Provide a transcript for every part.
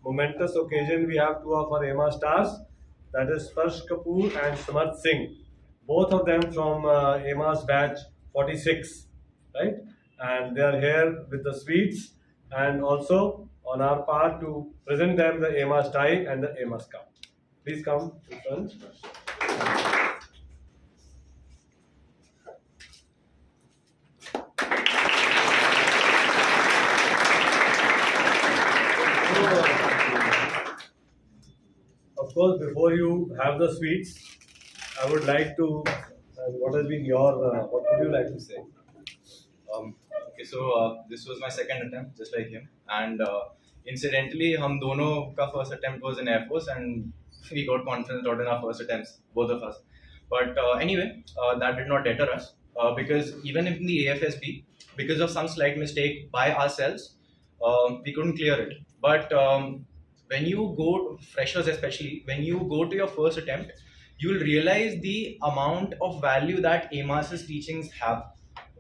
momentous occasion, we have two of our AMA stars, that is Farsh Kapoor and SAMARTH Singh. Both of them from AMA's batch 46, right? And they are here with the sweets and also on our part to present them the AMA's tie and the AMA's cup. Please come in front. Of course, before you have the sweets, I would like to, what has been your, what would you like to say? Okay, so this was my second attempt, just like him. And incidentally, हम दोनों का first attempt was in Air Force, and we got confidence out in our first attempts, both of us. But anyway, that did not deter us because even in the AFSB, because of some slight mistake by ourselves, we couldn't clear it. But when you go, freshers especially, when you go to your first attempt, you will realize the amount of value that AMAS's teachings have.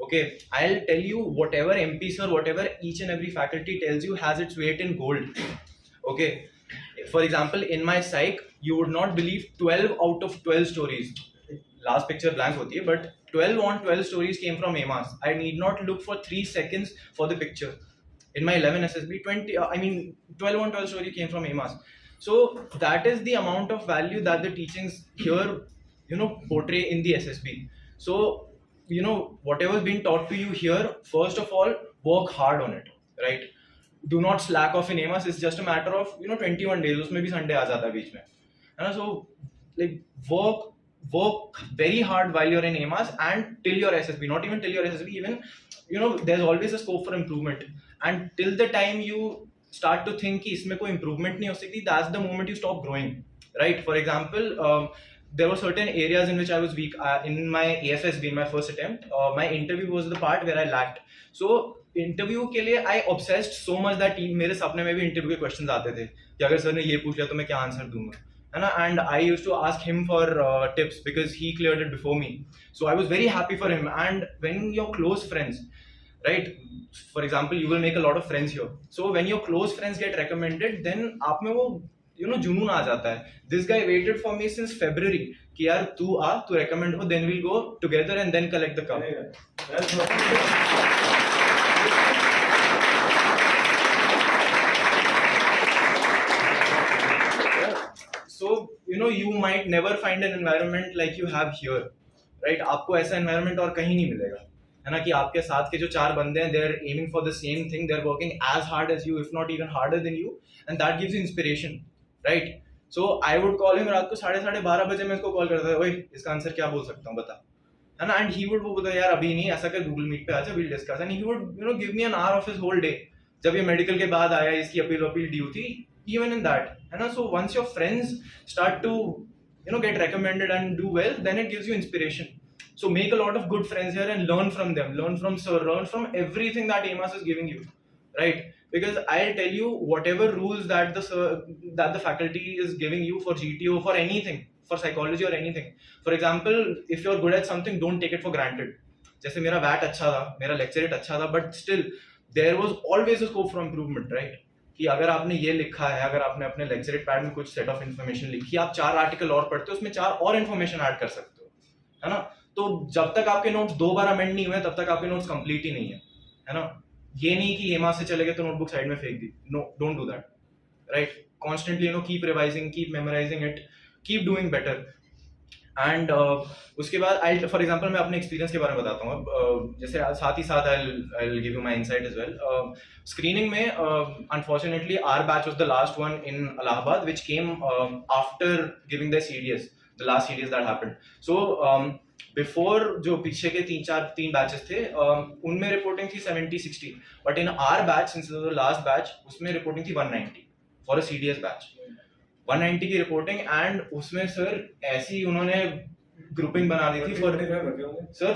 Okay, I'll tell you, whatever MP sir, whatever each and every faculty tells you has its weight in gold. Okay, for example, in my psych, you would not believe 12 out of 12 stories. Last picture blank hoti hai, but 12 on 12 stories came from AMAS. I need not look for 3 seconds for the picture. In my 11 SSB, 12 on 12 story came from AMAS. So that is the amount of value that the teachings here, portray in the SSB. So, whatever is being taught to you here, first of all, work hard on it, right? Do not slack off in AMAS. It's just a matter of 21 days. Usme bhi Sunday aa jata hai beech mein. And so, like, work very hard while you're in AMAS and till your SSB. Not even till your SSB. Even there's always a scope for improvement. And till the time you start to think कि इसमें कोई improvement नहीं हो सकती, that's the moment you stop growing, right? For example, there were certain areas in which I was weak. In my AFSB, in my first attempt, my interview was the part where I lacked. So interview के लिए I obsessed so much that मेरे सपने में भी interview के questions आते थे कि अगर सर ने ये पूछ लिया तो मैं क्या आंसर दूंगा, है ना? And I used to ask him for tips because he cleared it before me. So I was very happy for him. And when you're close friends, right? For example, you will make a lot of friends here. So when your close friends get recommended, then आप में वो जुनून आ जाता है. This guy waited for me since February कि यार तू आ, तू recommend हो, then we'll go together and then collect the cup. So you might never find an environment like you have here, right? आपको ऐसा environment और कहीं नहीं मिलेगा, है ना? कि आपके साथ के जो 4 बंदे हैं, they're aiming for the same thing, they're working as hard as you, if not even harder than you, and that gives you inspiration, right? So I would call him रात को 12:30 बजे मैं इसको कॉल करता था, ओए इसका आंसर क्या बोल सकता हूँ बता, है ना? And he would बोलता यार अभी नहीं, ऐसा कर Google Meet पे आ जा, we'll discuss. And he would give me an hour of his whole day. जब ये मेडिकल के बाद आया, इसकी अपील दी थी, even in that, है ना? So once your friends start to get recommended and do well, then it gives you inspiration. So make a lot of good friends here and learn from them, learn from sir, learn from everything that AMAS is giving you, right? Because I'll tell you, whatever rules that the faculty is giving you for GTO, for anything, for psychology or anything. For example, if you're good at something, don't take it for granted. जैसे मेरा VAT अच्छा था, मेरा lecture rate अच्छा था, but still there was always a scope for improvement, right? कि अगर आपने ये लिखा है, अगर आपने अपने lecture rate pad में कुछ set of information लिखी, आप 4 article और पढ़ते हो, उसमें 4 और information add कर सकते हो, है ना? तो जब तक आपके नोट्स 2 बार अमेंड नहीं हुए, तब तक आपके नोट्स कंप्लीट ही नहीं है ना? ये नहीं कि AMAS से चले गए तो नोटबुक साइड में फेंक दी. No, don't do that, right? Constantly keep revising, keep memorising it, keep doing better. And उसके बाद फॉर एग्जांपल मैं अपने एक्सपीरियंस के बारे में बताता हूँ. जैसे साथ ही साथ I will give you my insight as well. Screening में unfortunately our batch was the last one in Allahabad which came after giving the CDS, the last CDS that happened. So before जो पीछे के 3 बैचेस थे, उनमें reporting थी 70-60, but in our batch, since the last batch, उसमें reporting थी 190 for a CDS batch. 190 की reporting. And उसमें सर ऐसी उन्होंने ग्रुपिंग बना दी थी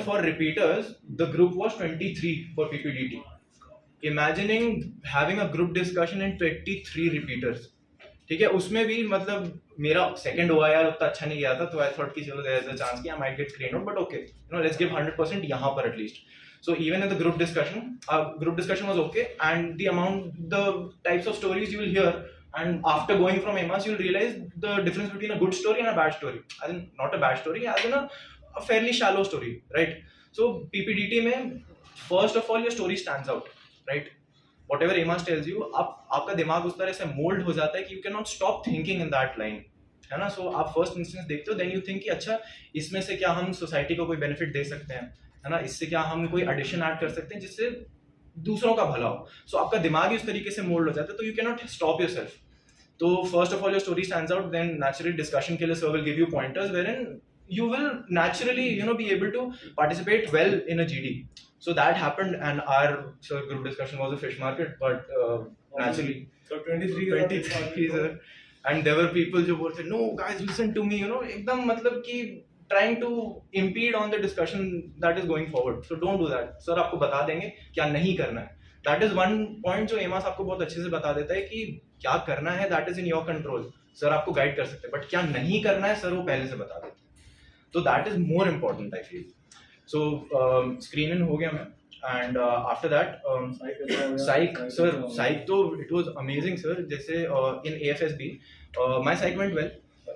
for repeaters. The group was 23 for PPDT. Imagining having a group discussion in 23 repeaters. ठीक है, उसमें भी मतलब मेरा सेकंड OIR उतना अच्छा नहीं गया था, तो आई थॉट कि चलो देयर इज अ चांस कि I might get crane out, but okay, let's give 100% यहाँ पर at least. So even in the group discussion was okay, and the types of stories you will hear And after going from AMAS, you'll realize the difference between a good story and a bad story. As in, not a bad story, as in a fairly shallow story, right? So PPDT में, first of all, your story stands out, right? Whatever AMAS tells you, आपका दिमाग उस तरह से mold हो जाता है कि you cannot stop thinking in that line, है ना? So आप first instance देखते हो, then you think कि अच्छा इसमें से क्या हम society को कोई benefit दे सकते हैं, है ना? इससे क्या हम कोई addition add कर सकते हैं जिससे दूसरों का भला हो. So आपका दिमाग ही उस तरीके से mold हो जाता है, तो you cannot stop yourself. So first of all, your story stands out. Then naturally, discussion के लिए sir will give you pointers wherein you will naturally, be able to participate well in a GD. So that happened, and our group discussion was a fish market, but naturally. So 23 sir. And there were people who were saying, no guys, listen to me, एकदम मतलब कि trying to impede on the discussion that is going forward. So don't do that. Sir आपको बता देंगे क्या नहीं करना है. That is one point जो AMAS आपको बहुत अच्छे से बता देता है कि क्या करना है, that is in your control. Sir आपको guide कर सकते हैं, but क्या नहीं करना है sir वो पहले से बता देते हैं. So that is more important, I feel. So screen in हो गया मैं, and after that psych तो it was amazing sir. जैसे in AFSB my psych went well,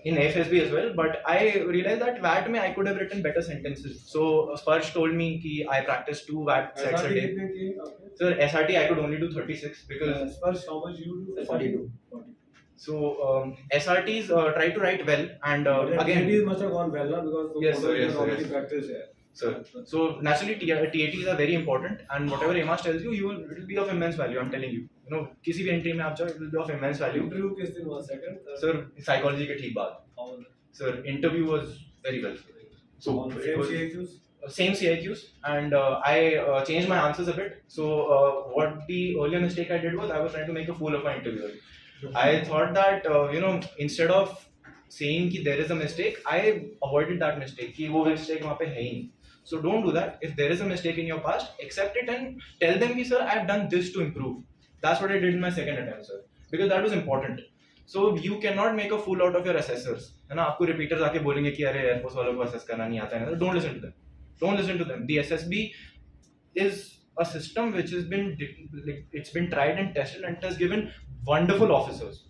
in AFSB as well, but I realized that VAT में I could have written better sentences. So Sparsh told me कि I practiced 2 VAT sets a day. Sir SRT I could only do 36 because Sparsh, how much you do? 42. So SRTs try to write well, and again TATs must have gone well, na, because yes sir, already practice here. Sir, so naturally TATs are very important, and whatever AMAS tells you, it will be of immense value. I'm telling you, किसी भी entry में आप जाओ, it will be of immense value. Interview किस दिन हुआ? Second? Sir, psychology के ठीक बाद. Sir, interview was very well. So same CIQs? Same CIQs, and I changed my answers a bit. So what the earlier mistake I did was I was trying to make a fool of my interviewer. I thought that instead of saying कि there is a mistake, I avoided that mistake कि वो mistake वहाँ पे है ही नहीं. So don't do that. If there is a mistake in your past, accept it and tell them कि sir I have done this to improve. That's what I did in my second attempt, sir, because that was important. So you cannot make a fool out of your assessors, है ना? आपको repeaters आके बोलेंगे कि अरे air force वालों को assess करना नहीं आता है. Don't listen to them. Don't listen to them. The SSB is a system which has been it's been tried and tested and it has given wonderful officers.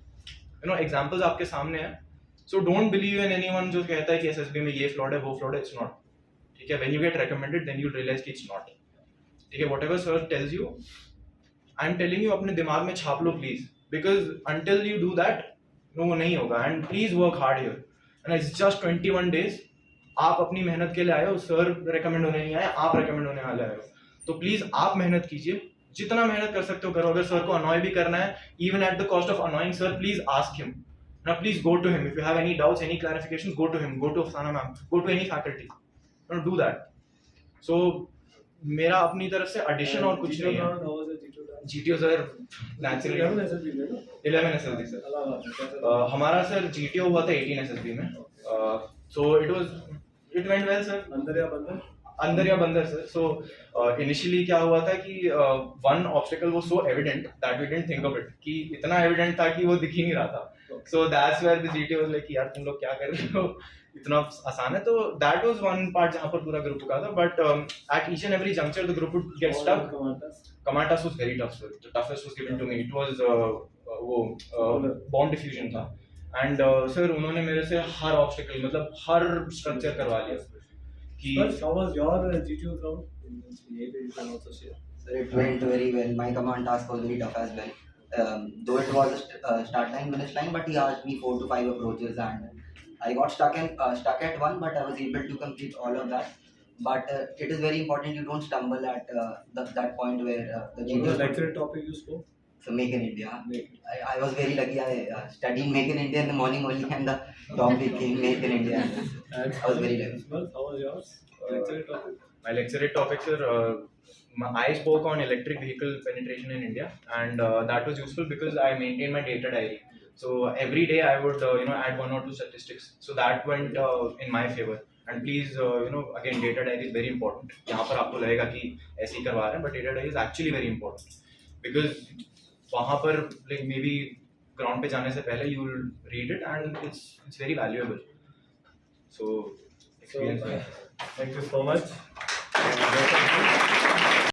Examples आपके सामने हैं. So don't believe in anyone जो कहता है कि SSB में ये flawed है वो flawed है. It's not. ठीक है? When you get recommended, then you'll realize कि it's not. ठीक है? Whatever sir tells you, I'm telling you अपने दिमाग में छाप लो please, because until you do that, वो नहीं होगा. And please work hard here. And it's just 21 days. आप अपनी मेहनत के लिए आए हो, सर रेकमेंड होने नहीं आए, आप रेकमेंड होने वाले आए हो. तो प्लीज आप मेहनत कीजिए, जितना मेहनत कर सकते हो करो. अगर सर को अनॉय भी करना है, even at the cost of annoying sir, please ask him. Now please go to him if you have any doubts, any clarifications. Go to him, go to Afsana ma'am, go to any faculty. Do that. So मेरा अपनी तरफ से addition और कुछ नहीं है. GTO sir naturally 11 SSB sir. हमारा sir GTO हुआ था 18 SSB में. So it went well sir. अंदर या बंदर सर. So initially क्या हुआ था कि one obstacle was so evident that we didn't think of it. कि इतना evident था कि वो दिख ही नहीं रहा था. So that's where the GTO was like यार तुम लोग क्या कर रहे हो, इतना आसान है. तो that was one part जहाँ पर पूरा group रुका था. But at each and every juncture the group would get stuck. Kamatas was very tough sir. The toughest was given to me. It was वो bond diffusion था. And sir उन्होंने मेरे से हर obstacle मतलब हर structure करवा लिया. How was your GTO round? You can also share. Sir, it went very well. My command task was very tough as well. Though it was a start line, finish line, but he asked me 4 to 5 approaches, and I got stuck at one, but I was able to complete all of that. But it is very important you don't stumble at that point where the GTO. What was the lecture topic you spoke? So Make in India. I was very lucky. I studied Make in India in the morning only, and the topic came Make in India. And I was very lucky. How was yours? Lecture topic? My lecture topic, sir. I spoke on electric vehicle penetration in India, and that was useful because I maintained my data diary. So every day I would add 1 or 2 statistics. So that went in my favor. And please again data diary is very important. यहाँ पर आपको लगेगा कि ऐसे ही करवा रहे हैं, but data diary is actually very important because वहाँ पर like maybe ground पे जाने से पहले you will read it and it's very valuable. So experience. Thank you so much.